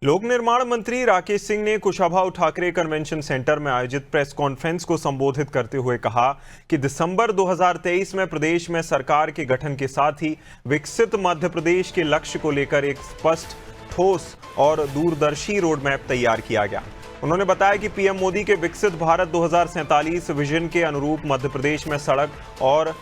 लोक निर्माण मंत्री राकेश सिंह ने कुशाभाऊ ठाकरे कन्वेंशन सेंटर में आयोजित प्रेस कॉन्फ्रेंस को संबोधित करते हुए कहा कि दिसंबर 2023 में प्रदेश में सरकार के गठन के साथ ही विकसित मध्य प्रदेश के लक्ष्य को लेकर एक स्पष्ट, ठोस और दूरदर्शी रोड मैप तैयार किया गया। उन्होंने बताया कि पीएम मोदी के विकसित भारत 2047 विजन के अनुरूप मध्य प्रदेश में सड़क और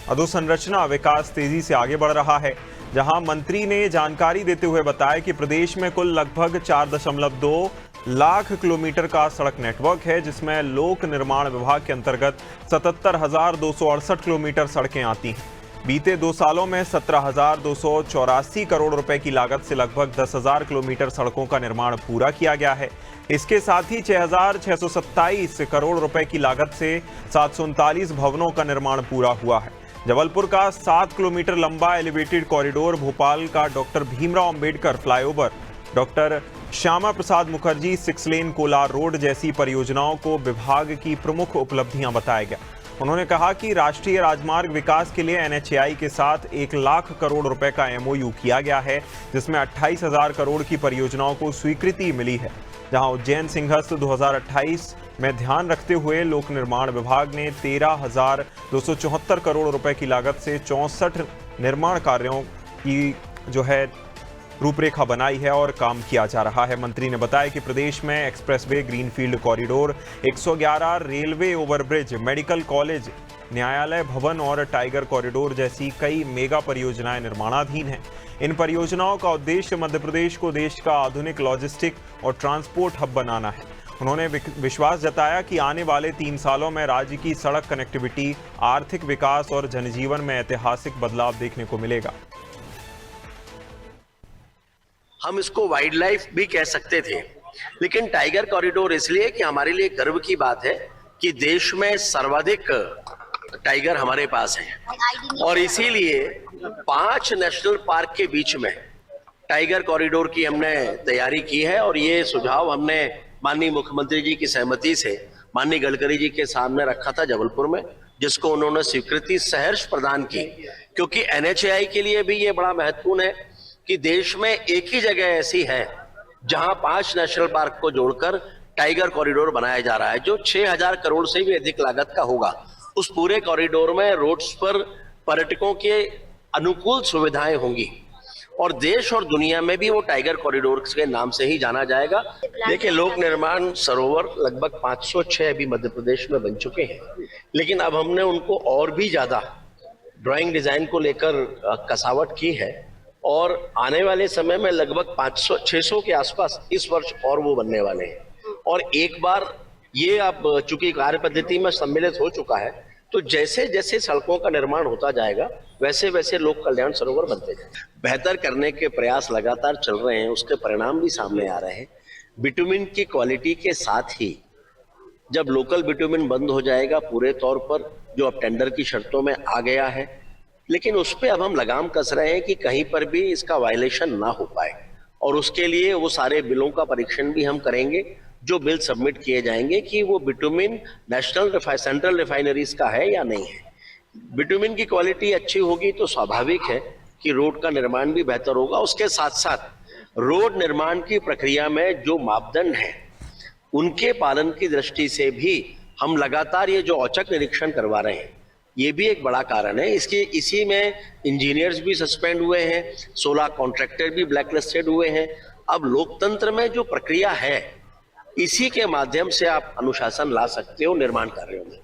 अधोसंरचना विकास तेजी से आगे बढ़ रहा है। जहां मंत्री ने जानकारी देते हुए बताया कि प्रदेश में कुल लगभग 4.2 लाख किलोमीटर का सड़क नेटवर्क है, जिसमें लोक निर्माण विभाग के अंतर्गत 77,268 किलोमीटर सड़कें आती हैं। बीते 2 सालों में 17,284 करोड़ रुपए की लागत से लगभग 10,000 किलोमीटर सड़कों का निर्माण पूरा किया गया है। इसके साथ ही 6,627 करोड़ रुपए की लागत से 739 भवनों का निर्माण पूरा हुआ है। जबलपुर का 7 किलोमीटर लंबा एलिवेटेड कॉरिडोर, भोपाल का doctor Bhimrao Ambedkar flyover, doctor Shyama Prasad Mukherjee 6 lane Kolar road जैसी परियोजनाओं को विभाग की प्रमुख उपलब्धियां बताया गया। उन्होंने कहा कि राष्ट्रीय राजमार्ग विकास के लिए NHAI के साथ 1 लाख करोड़ रुपए का MOU किया गया है, जिसमें 28,000 करोड़ की परियोजनाओं को स्वीकृति मिली है। जहां उज्जैन सिंहस्थ 2028 में ध्यान रखते हुए लोक निर्माण विभाग ने 13,274 करोड़ रुपए की लागत से 64 निर्माण कार्यों की रूपरेखा बनाई है और काम किया जा रहा है। मंत्री ने बताया कि प्रदेश में expressway, greenfield corridor, 111 railway overbridge, medical college, न्यायालय भवन और टाइगर कॉरिडोर जैसी कई मेगा परियोजनाएं निर्माणाधीन हैं। इन परियोजनाओं का उद्देश्य मध्य प्रदेश को देश का आधुनिक लॉजिस्टिक और ट्रांसपोर्ट हब बनाना है। उन्होंने विश्वास जताया कि आने वाले 3 सालों में राज्य की सड़क कनेक्टिविटी, आर्थिक विकास और जनजीवन में ऐतिहासिक बदलाव देखने को मिलेगा। हम इसको वाइल्ड लाइफ भी कह सकते थे, लेकिन टाइगर कॉरिडोर इसलिए कि हमारे लिए गर्व की बात है कि देश में सर्वाधिक टाइगर हमारे पास है और इसीलिए 5 नेशनल पार्क के बीच में टाइगर कॉरिडोर की हमने तैयारी की है। और ये सुझाव हमने माननीय मुख्यमंत्री जी की सहमति से माननीय गडकरी जी के सामने रखा था जबलपुर में, जिसको उन्होंने स्वीकृति सहर्ष प्रदान की, क्योंकि NHAI के लिए भी ये बड़ा महत्वपूर्ण है कि देश में एक ही जगह ऐसी है जहां 5 नेशनल पार्क को जोड़कर टाइगर कॉरिडोर बनाया जा रहा है, जो 6,000 करोड़ से भी अधिक लागत का होगा। उस पूरे कॉरिडोर में रोड्स पर पर्यटकों के अनुकूल सुविधाएं होंगी और देश और दुनिया में भी वो टाइगर कॉरिडोर के नाम से ही जाना जाएगा। देखिए, लोक निर्माण सरोवर लगभग 506 अभी मध्य प्रदेश में बन चुके हैं, लेकिन अब हमने उनको और भी ज्यादा ड्राइंग डिजाइन को लेकर कसावट की है और आने वाले समय में लगभग 500-600 के आसपास इस वर्ष और वो बनने वाले हैं। और एक बार ये अब चूंकि कार्य पद्धति में सम्मिलित हो चुका है, तो जैसे जैसे सड़कों का निर्माण होता जाएगा वैसे वैसे लोक कल्याण सरोवर बनते जाएंगे। बेहतर करने के प्रयास लगातार चल रहे हैं, उसके परिणाम भी सामने आ रहे हैं। बिटुमिन की क्वालिटी के साथ ही जब लोकल बिटुमिन बंद हो जाएगा पूरे तौर पर, जो अब टेंडर की शर्तों में आ गया है, लेकिन उस पर अब हम लगाम कस रहे हैं कि कहीं पर भी इसका वायलेशन ना हो पाए और उसके लिए वो सारे बिलों का परीक्षण भी हम करेंगे जो बिल सबमिट किए जाएंगे कि वो बिटुमिन सेंट्रल रिफाइनरीज का है या नहीं है। बिटुमिन की क्वालिटी अच्छी होगी तो स्वाभाविक है कि रोड का निर्माण भी बेहतर होगा। उसके साथ साथ रोड निर्माण की प्रक्रिया में जो मापदंड है उनके पालन की दृष्टि से भी हम लगातार ये जो औचक निरीक्षण करवा रहे हैं, ये भी एक बड़ा कारण है। इसी में इंजीनियर्स भी सस्पेंड हुए हैं, 16 कॉन्ट्रैक्टर भी ब्लैकलिस्टेड हुए हैं। अब लोकतंत्र में जो प्रक्रिया है, इसी के माध्यम से आप अनुशासन ला सकते हो निर्माण कार्यों में।